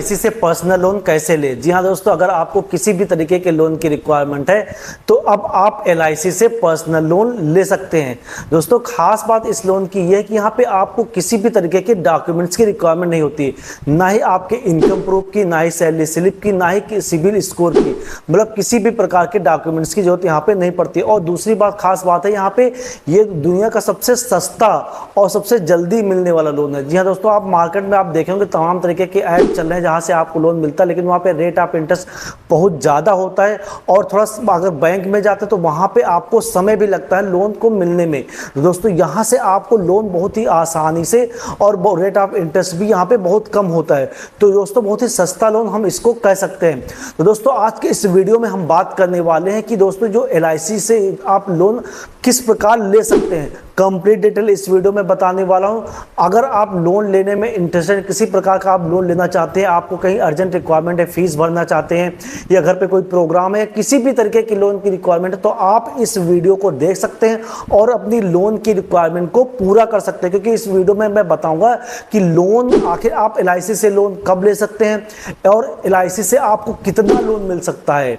LIC से personal loan कैसे ले। जी हाँ दोस्तों, अगर आपको किसी भी तरीके के लोन की रिक्वायरमेंट है तो अब आप एलआईसी से पर्सनल लोन ले सकते हैं। दोस्तों खास बात इस लोन की यह है कि यहाँ पे आपको किसी भी तरीके के डॉक्यूमेंट्स की रिक्वायरमेंट नहीं होती, ना ही आपके इनकम प्रूफ की, ना ही सैलरी स्लिप की, ना ही सिविल स्कोर की, मतलब किसी भी प्रकार के डॉक्यूमेंट्स की जरूरत यहाँ पे नहीं पड़ती। और दूसरी बात खास बात है, यहाँ पे ये दुनिया का सबसे सस्ता और सबसे जल्दी मिलने वाला लोन है। जी हाँ दोस्तों, आप मार्केट में आप देखेंगे तमाम तरीके के ऐप चल रहे हैं जहाँ से आपको लोन मिलता है, लेकिन वहाँ पे रेट ऑफ इंटरेस्ट बहुत ज़्यादा होता है और थोड़ा अगर बैंक में जाते हैं तो वहाँ पे आपको समय भी लगता है लोन को मिलने में। तो दोस्तों यहाँ से आपको लोन बहुत ही आसानी से और रेट ऑफ इंटरेस्ट भी यहाँ पे बहुत कम होता है। तो दोस्तों बहुत ही सस्ता लोन हम इसको कह सकते हैं। तो दोस्तों आज के इस वीडियो में हम बात करने वाले हैं कि दोस्तों जो एलआईसी से आप लोन किस प्रकार ले सकते हैं, कंप्लीट डिटेल इस वीडियो में बताने वाला हूं। अगर आप लोन लेने में इंटरेस्टेड, किसी प्रकार का आप लोन लेना चाहते हैं, आपको कहीं अर्जेंट रिक्वायरमेंट है, फीस भरना चाहते हैं या घर पे कोई प्रोग्राम है, किसी भी तरीके की लोन की रिक्वायरमेंट है, तो आप इस वीडियो को देख सकते हैं और अपनी लोन की रिक्वायरमेंट को पूरा कर सकते हैं। क्योंकि इस वीडियो में मैं बताऊंगा कि लोन आखिर आप एलआईसी से लोन कब ले सकते हैं और एलआईसी से आपको कितना लोन मिल सकता है,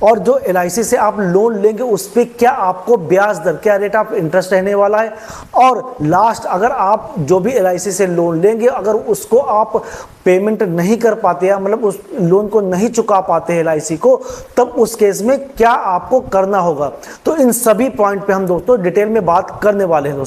और जो एलआईसी से आप लोन लेंगे उस पर क्या आपको ब्याज दर, क्या रेट ऑफ इंटरेस्ट रहने वाला है, और लास्ट अगर आप जो भी एलआईसी से लोन लेंगे अगर उसको आप पेमेंट नहीं कर पाते या मतलब उस लोन को नहीं चुका पाते एलआईसी को, तब उस केस में क्या आपको करना होगा। तो इन सभी पॉइंट पे हम दोस्तों डिटेल में बात करने वाले हैं।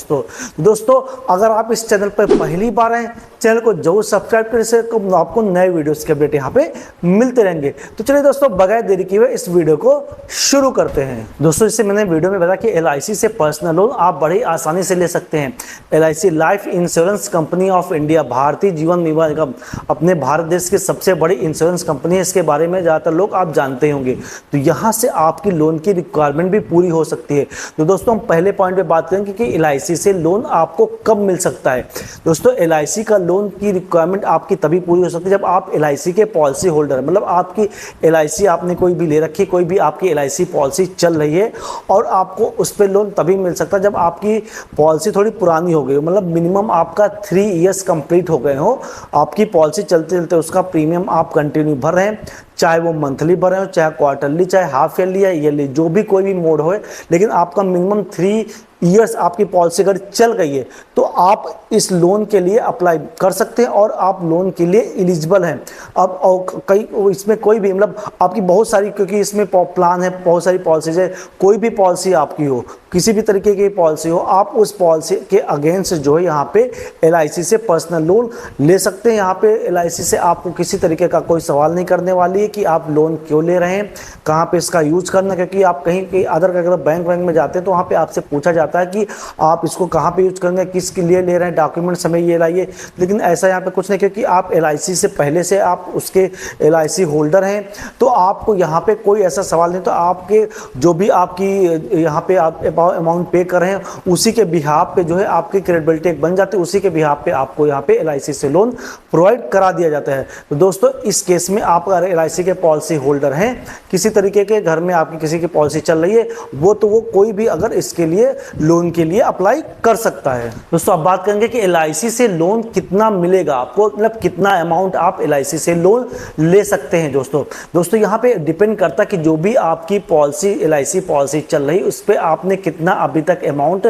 दोस्तों अगर आप इस चैनल पर पहली बार हैं, चैनल को जरूर सब्सक्राइब करें, इससे आपको नए वीडियोस के अपडेट यहाँ पे मिलते रहेंगे। तो चलिए दोस्तों बगैर देरी किए हुए इस वीडियो को शुरू करते हैं। दोस्तों इससे मैंने वीडियो में बताया कि एलआईसी से पर्सनल लोन आप बड़ी आसानी से ले सकते हैं। LIC life insurance company of India, Bharatiya Jeevan बीमा निगम, अपने भारत देश की सबसे बड़ी इंश्योरेंस कंपनी है। इसके बारे में ज़्यादातर लोग आप जानते होंगे। तो यहाँ से आपकी लोन की रिक्वायरमेंट भी पूरी हो सकती है। तो दोस्तों हम पहले पॉइंट पे बात करेंगे कि एलआईसी से लोन आपको कब मिल सकता है। दोस्तों एलआईसी का लोन की रिक्वायरमेंट आपकी तभी पूरी हो सकती है जब आप एलआईसी के पॉलिसी होल्डर, मतलब आपकी एलआईसी आपने कोई भी ले रखी, कोई भी आपकी एलआईसी पॉलिसी चल रही है और आपको उस पर लोन तभी मिल सकता है जब आपकी पॉलिसी थोड़ी पुरानी हो गई हो, मतलब मिनिमम आपका 3 इयर्स कंप्लीट हो गए हो, आपकी पॉलिसी चलते चलते उसका प्रीमियम आप कंटिन्यू भर रहे हैं, चाहे वो मंथली भर रहे हो, चाहे क्वार्टरली, चाहे हाफ ईयरली या ईयरली, जो भी कोई भी मोड हो, लेकिन आपका मिनिमम 3 इयर्स आपकी पॉलिसी अगर चल गई है तो आप इस लोन के लिए अप्लाई कर सकते हैं और आप लोन के लिए एलिजिबल हैं। अब और कई इसमें कोई भी मतलब आपकी बहुत सारी, क्योंकि इसमें प्लान है, बहुत सारी पॉलिसीज है, कोई भी पॉलिसी आपकी हो, किसी भी तरीके की पॉलिसी हो, आप उस पॉलिसी के अगेंस्ट जो है यहाँ पे एलआईसी से पर्सनल लोन ले सकते हैं। यहाँ पे एलआईसी से आपको किसी तरीके का कोई सवाल नहीं करने वाली है कि आप लोन क्यों ले रहे हैं, कहाँ पे इसका यूज करना, क्योंकि आप कहीं अदर अगर बैंक में जाते हैं तो वहाँ पे आपसे पूछा जाता है कि आप इसको कहाँ पे यूज करेंगे, किसके लिए ले रहे हैं, डॉक्यूमेंट्स हमें ये लाइए। लेकिन ऐसा यहाँ पे कुछ नहीं, क्योंकि आप एलआईसी से पहले से आप उसके एलआईसी होल्डर हैं तो आपको यहाँ पे कोई ऐसा सवाल नहीं। तो आपके जो भी आपकी यहाँ पे आप अमाउंट पे कर रहे हैं उसी के बिहाफ पे जो है आपकी क्रेडिबिलिटी एक बन जाती है, उसी के बिहाफ पे आपको यहाँ पे एलआईसी से लोन प्रोवाइड करा दिया जाता है। तो दोस्तों इस केस में आप अगर एलआईसी के पॉलिसी होल्डर हैं, किसी तरीके के घर में आपकी किसी की पॉलिसी चल रही है, वो कोई भी अगर इसके लिए लोन के लिए अप्लाई कर सकता है। दोस्तों अब बात करेंगे कि एलआईसी से लोन कितना मिलेगा आपको, मतलब कितना अमाउंट आप एलआईसी से लोन ले सकते हैं। दोस्तों यहाँ पे डिपेंड करता है कि जो भी आपकी पॉलिसी एलआईसी पॉलिसी चल रही उस पर आपने कितना अभी तक अमाउंट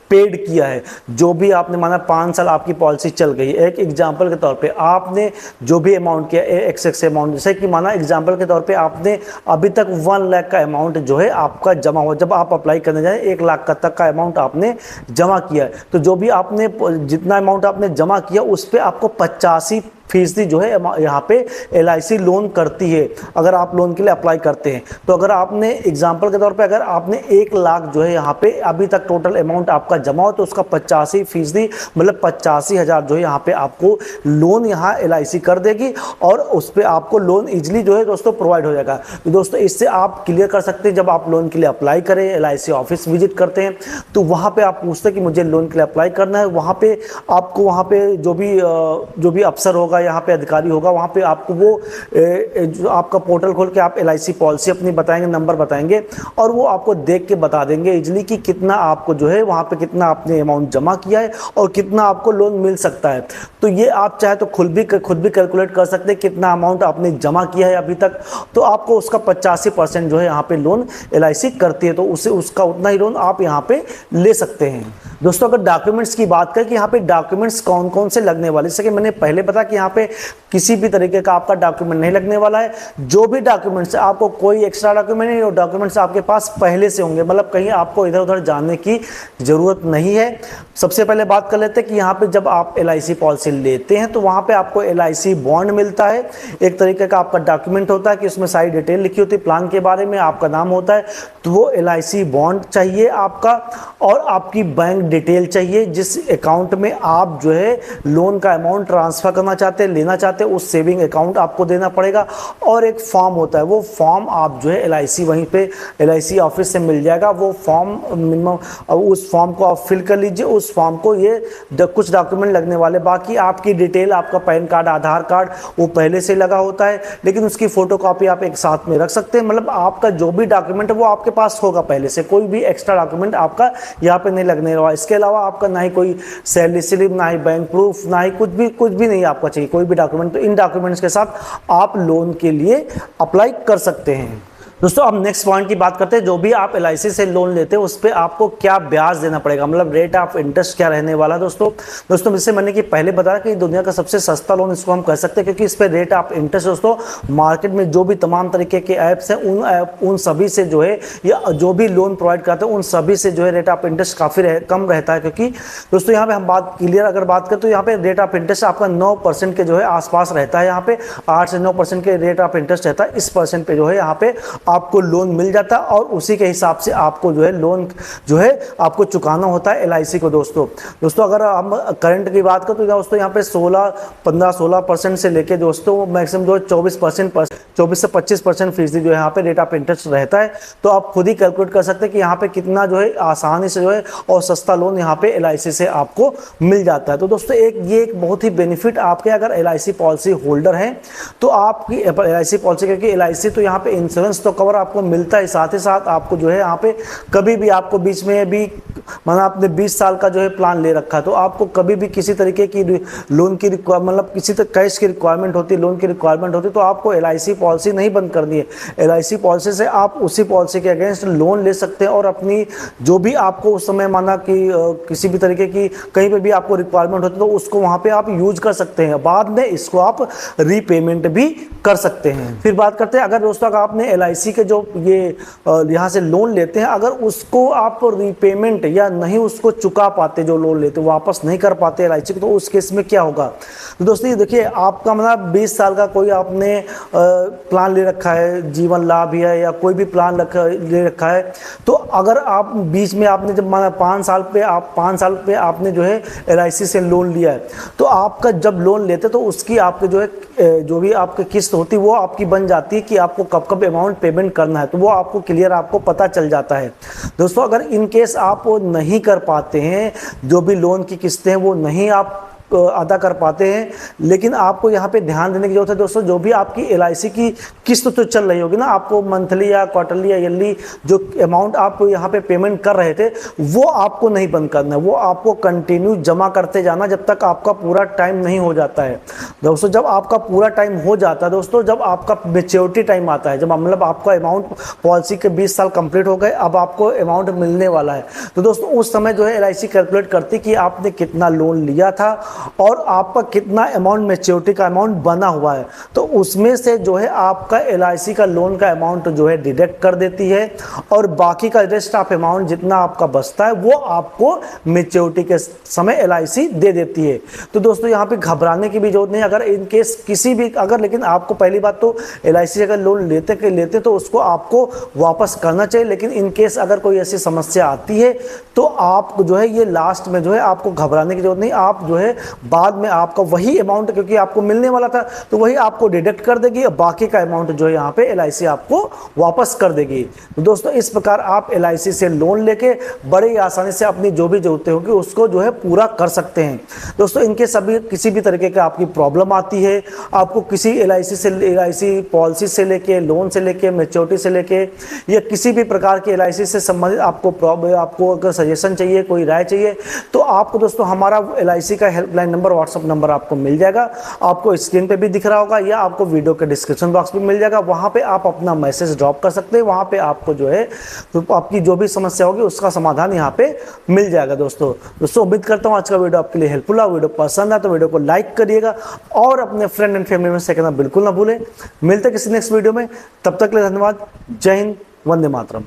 पेड किया है। जो भी आपने माना 5 साल आपकी पॉलिसी चल गई, एक एग्जांपल के तौर पे आपने जो भी अमाउंट किया एक्स अमाउंट, जैसे कि माना एग्जांपल के तौर पे आपने अभी तक 1 लाख का अमाउंट जो है आपका जमा हुआ, जब आप अप्लाई करने जाए 1 लाख का तक का अमाउंट आपने जमा किया है, तो जो भी आपने जितना अमाउंट आपने जमा किया उस पर आपको 85% जो है यहाँ पे एलआईसी लोन करती है अगर आप लोन के लिए अप्लाई करते हैं। तो अगर आपने एग्जांपल के तौर पे अगर आपने 1 लाख जो है यहाँ पे अभी तक टोटल अमाउंट आपका जमा हो तो उसका 85% मतलब 85,000 जो है यहाँ पे आपको लोन यहाँ एलआईसी कर देगी और उस पर आपको लोन इजिली जो है दोस्तों प्रोवाइड हो जाएगा। तो दोस्तों इससे आप क्लियर कर सकते हैं, जब आप लोन के लिए अप्लाई करें, एलआईसी ऑफिस विजिट करते हैं तो वहाँ पे आप पूछते हैं कि मुझे लोन के लिए अप्लाई करना है, वहाँ पे आपको वहाँ पे जो भी अफसर होगा यहाँ पे अधिकारी होगा, वहाँ पे आपको वो जो आपका पोर्टल खोल के आप LIC पॉलिसी अपनी बताएंगे, नंबर बताएंगे और वो आपको देख के बता देंगे इजली कि कितना आपको जो है वहाँ पे कितना आपने अमाउंट जमा किया है और कितना आपको लोन मिल सकता है। तो ये आप चाहे तो खुद भी कैलकुलेट कर सकते हैं कितना अमाउंट आपने जमा किया है अभी तक, तो आपको उसका 85% जो है यहाँ पे लोन LIC करती है, तो उसका उतना ही लोन आप यहाँ पे ले सकते हैं। दोस्तों अगर डॉक्यूमेंट्स की बात करें कि यहाँ पे डॉक्यूमेंट्स कौन कौन से लगने वाले, जैसे कि मैंने पहले बताया कि यहाँ पे किसी भी तरीके का आपका डॉक्यूमेंट नहीं लगने वाला है। जो भी डॉक्यूमेंट्स, आपको कोई एक्स्ट्रा डॉक्यूमेंट नहीं, डॉक्यूमेंट्स आपके पास पहले से होंगे, मतलब कहीं आपको इधर उधर जाने की जरूरत नहीं है। सबसे पहले बात कर लेते हैं कि यहाँ पे जब आप LIC पॉलिसी लेते हैं तो वहाँ पे आपको LIC बॉन्ड मिलता है, एक तरीके का आपका डॉक्यूमेंट होता है कि उसमें सारी डिटेल लिखी होती है प्लान के बारे में, आपका नाम होता है, तो वो LIC बॉन्ड चाहिए आपका, और आपकी बैंक डिटेल चाहिए जिस अकाउंट में आप जो है लोन का अमाउंट ट्रांसफर करना चाहते हैं, लेना चाहते हैं, उस सेविंग अकाउंट आपको देना पड़ेगा। और एक फॉर्म होता है, वो फॉर्म आप जो है LIC वहीं पे LIC ऑफिस से मिल जाएगा, वो फॉर्म मिनिमम, उस फॉर्म को आप फिल कर लीजिए। उस फॉर्म को ये कुछ डॉक्यूमेंट लगने वाले, बाकी आपकी डिटेल, आपका पैन कार्ड, आधार कार्ड वो पहले से लगा होता है, लेकिन उसकी फोटो कॉपी आप एक साथ में रख सकते हैं। मतलब आपका जो भी डॉक्यूमेंट है वो आपके पास होगा पहले से, कोई भी एक्स्ट्रा डॉक्यूमेंट आपका यहाँ पे नहीं लगने वाला। इसके अलावा आपका ना ही कोई सैलरी स्लिप, ना ही बैंक प्रूफ, ना ही कुछ भी नहीं आपका चाहिए, कोई भी डॉक्यूमेंट। तो इन डॉक्यूमेंट्स के साथ आप लोन के लिए अप्लाई कर सकते हैं। दोस्तों अब नेक्स्ट पॉइंट की बात करते हैं, जो भी आप LIC से लोन लेते हैं उस पर आपको क्या ब्याज देना पड़ेगा, मतलब रेट ऑफ इंटरेस्ट क्या रहने वाला है। दोस्तों जैसे मैंने कि पहले बताया कि दुनिया का सबसे सस्ता लोन इसको हम कह सकते हैं, क्योंकि इस पर रेट ऑफ इंटरेस्ट दोस्तों मार्केट में जो भी तमाम तरीके के ऐप्स हैं उन सभी से जो है, या जो भी लोन प्रोवाइड करते हैं उन सभी से जो है रेट ऑफ इंटरेस्ट काफ़ी कम रहता है। क्योंकि दोस्तों यहाँ पे हम बात क्लियर अगर बात करें तो यहाँ पे रेट ऑफ इंटरेस्ट आपका 9% के जो है आसपास रहता है, यहाँ पे 8 से 9% के रेट ऑफ इंटरेस्ट रहता है। इस परसेंट पे जो है यहाँ पे आपको लोन मिल जाता है और उसी के हिसाब से आपको जो है लोन जो है आपको चुकाना होता है LIC को। दोस्तों अगर हम करंट की बात करें तो दोस्तों यहाँ पे 16% से लेके दोस्तों मैक्सिमम जो 24 से 25% फीसदी जो है यहाँ पे रेट ऑफ इंटरेस्ट रहता है। तो आप खुद ही कैलकुलेट कर सकते हैं कि यहाँ पे कितना जो है आसानी से जो है और सस्ता लोन यहाँ पे LIC से आपको मिल जाता है। तो दोस्तों ये एक बहुत ही बेनिफिट आपके अगर LIC पॉलिसी होल्डर हैं तो आपकी LIC पॉलिसी, क्योंकि LIC तो यहाँ पे इंश्योरेंस तो कवर आपको मिलता है, साथ ही साथ आपको जो है यहाँ पे कभी भी आपको बीच में भी, मतलब आपने 20 साल का जो है प्लान ले रखा है तो आपको कभी भी किसी तरीके की लोन की मतलब किसी तरह कैश की रिक्वायरमेंट होती है, लोन की रिक्वायरमेंट होती है, तो आपको LIC पॉलिसी नहीं बंद करनी है। LIC पॉलिसी से आप उसी पॉलिसी के अगेंस्ट लोन ले सकते हैं और अपनी जो भी आपको उस समय माना कि किसी भी तरीके की कहीं पे भी आपको रिक्वायरमेंट होती है तो उसको वहाँ पे आप यूज कर सकते हैं, बाद में इसको आप रीपेमेंट भी कर सकते हैं। फिर बात करते हैं अगर दोस्तों अगर आपने LIC के जो ये यहाँ से लोन लेते हैं, अगर उसको आप रीपेमेंट या नहीं उसको चुका पाते, जो लोन लेते वापस नहीं कर पाते LIC को, तो उस केस में क्या होगा। तो दोस्तों ये देखिए, आपका मतलब 20 साल का कोई आपने प्लान ले रखा है, जीवन लाभ है या कोई भी प्लान ले रखा है, तो अगर आप बीच में आपने जब माना 5 साल पे आपने जो है LIC से लोन लिया है, तो आपका जब लोन लेते तो उसकी आपके जो है जो भी आपकी किस्त होती है वो आपकी बन जाती है कि आपको कब कब अमाउंट पेमेंट करना है, तो वो आपको क्लियर आपको पता चल जाता है। दोस्तों अगर इन केस आप नहीं कर पाते हैं, जो भी लोन की किस्तें हैं वो नहीं आप अदा कर पाते हैं, लेकिन आपको यहाँ पे ध्यान देने की जरूरत है दोस्तों, जो भी आपकी LIC की किस्त तो चल रही होगी ना, आपको मंथली या क्वार्टरली या ईयरली जो अमाउंट आप यहाँ पे पेमेंट कर रहे थे वो आपको नहीं बंद करना है, वो आपको कंटिन्यू जमा करते जाना जब तक आपका पूरा टाइम नहीं हो जाता है। दोस्तों जब आपका पूरा टाइम हो जाता है, दोस्तों जब आपका मेच्योरिटी टाइम आता है, जब मतलब आपका अमाउंट पॉलिसी के 20 साल कंप्लीट हो गए, अब आपको अमाउंट मिलने वाला है, तो दोस्तों उस समय जो है LIC कैलकुलेट करती कि आपने कितना लोन लिया था और आपका कितना अमाउंट मेच्योरिटी का अमाउंट बना हुआ है, तो उसमें से जो है आपका LIC का लोन का अमाउंट जो है डिडक्ट कर देती है और बाकी का रेस्ट ऑफ अमाउंट जितना आपका बचता है वो आपको मेच्योरिटी के समय LIC दे देती है। तो दोस्तों यहाँ पे घबराने की भी जरूरत नहीं, अगर इन केस किसी भी अगर, लेकिन आपको पहली बात तो LIC अगर लोन लेते तो उसको आपको वापस करना चाहिए, लेकिन इन केस अगर कोई ऐसी समस्या आती है तो आप जो है ये लास्ट में जो है आपको घबराने की जरूरत नहीं, आप जो है बाद में आपका वही अमाउंट, क्योंकि आपको मिलने वाला था तो वही आपको डिडक्ट कर देगी और बाकी का अमाउंट जो है यहाँ पे LIC आपको वापस कर देगी। तो दोस्तों इस प्रकार आप LIC से लोन लेके बड़े ही आसानी से अपनी जो भी जरूरतें होगी उसको जो है पूरा कर सकते हैं। दोस्तों इनके सभी किसी भी तरीके का आपकी प्रॉब्लम आती है, आपको किसी LIC पॉलिसी से लेके, लोन से लेके, मैच्योरिटी से लेके या किसी भी प्रकार के LIC से संबंधित आपको अगर सजेशन चाहिए, कोई राय चाहिए, तो आपको दोस्तों हमारा LIC का हेल्पलाइन नंबर, व्हाट्सएप नंबर आपको मिल जाएगा। आपको स्क्रीन पे भी दिख रहा होगा या आपको वीडियो के डिस्क्रिप्शन बॉक्स में मिल जाएगा। वहां पे आप अपना मैसेज ड्रॉप कर सकते हैं। वहां पे आपको जो है तो आपकी जो भी समस्या होगी उसका समाधान यहाँ पे मिल जाएगा। दोस्तों उम्मीद करता हूँ आज का वीडियो आपके लिए हेल्पफुल है। वीडियो पसंद है तो वीडियो को लाइक करिएगा और अपने फ्रेंड एंड फैमिली में शेयर करना बिल्कुल ना भूलें। मिलते हैं किसी नेक्स्ट वीडियो में, तब तक के लिए धन्यवाद। जय हिंद, वंदे मातरम।